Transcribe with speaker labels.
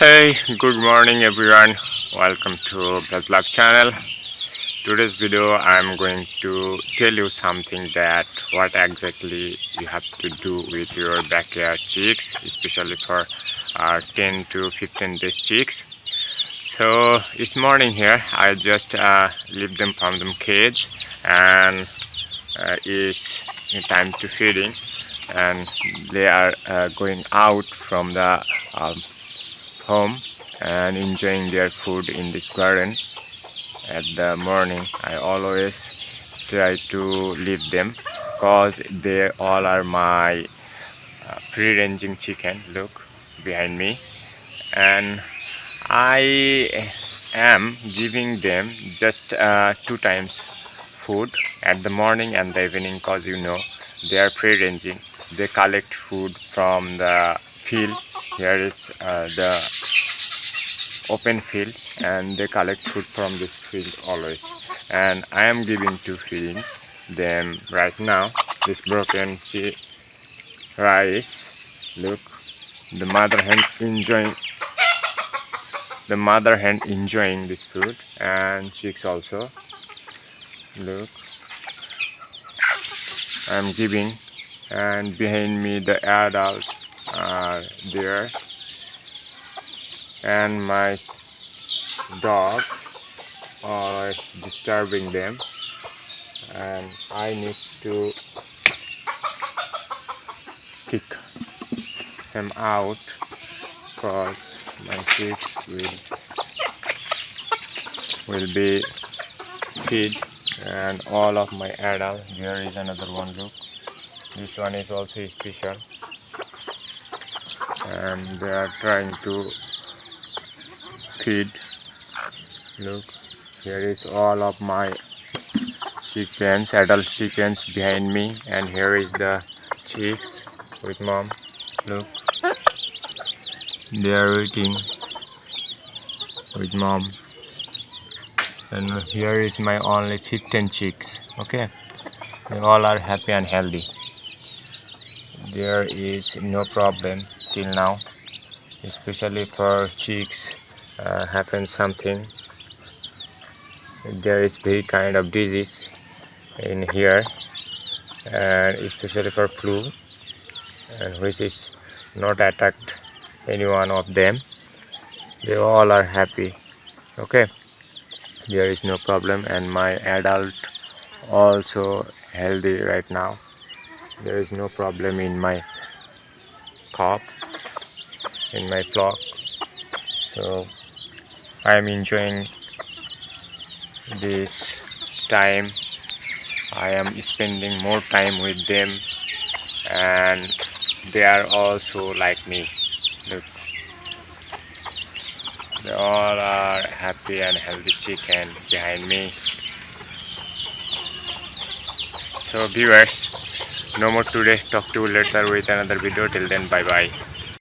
Speaker 1: Hey, good morning everyone. Welcome to Vlog channel. Today's video I'm going to tell you something that what exactly you have to do with your backyard chicks, especially for 10 to 15 days chicks. So it's morning here. I just leave them from the cage and it's time to feeding, and they are going out from the home and enjoying their food in this garden. At the morning I always try to leave them because they all are my free-ranging chicken. Look behind me, and I am giving them just 2 times food, at the morning and the evening, because they are free-ranging. They collect food from the field. Here is the open field, and they collect food from this field always, and I am giving to feeding them right now this broken rice. Look, the mother hen enjoying this food, and chicks also. Look, I am giving, and behind me the adult are there, and my dog are disturbing them, and I need to kick him out because my chicks will be feed, and all of my adult. There is another one. Look, this one is also special, and they are trying to feed. Look, here is all of my chickens, adult chickens behind me, and here is the chicks with mom. Look, they are eating with mom, and here is my only 15 chicks. Okay, they all are happy and healthy. There is no problem till now, especially for chicks. Happens something, there is very kind of disease in here, and especially for flu, and which is not attacked any one of them. They all are happy. Okay, there is no problem, and my adult also healthy right now. There is no problem in my coop, in my flock. So I am enjoying this time. I am spending more time with them, and they are also like me. Look, they all are happy and healthy chicken behind me. So viewers, no more today. Talk to you later with another video. Till then, bye bye.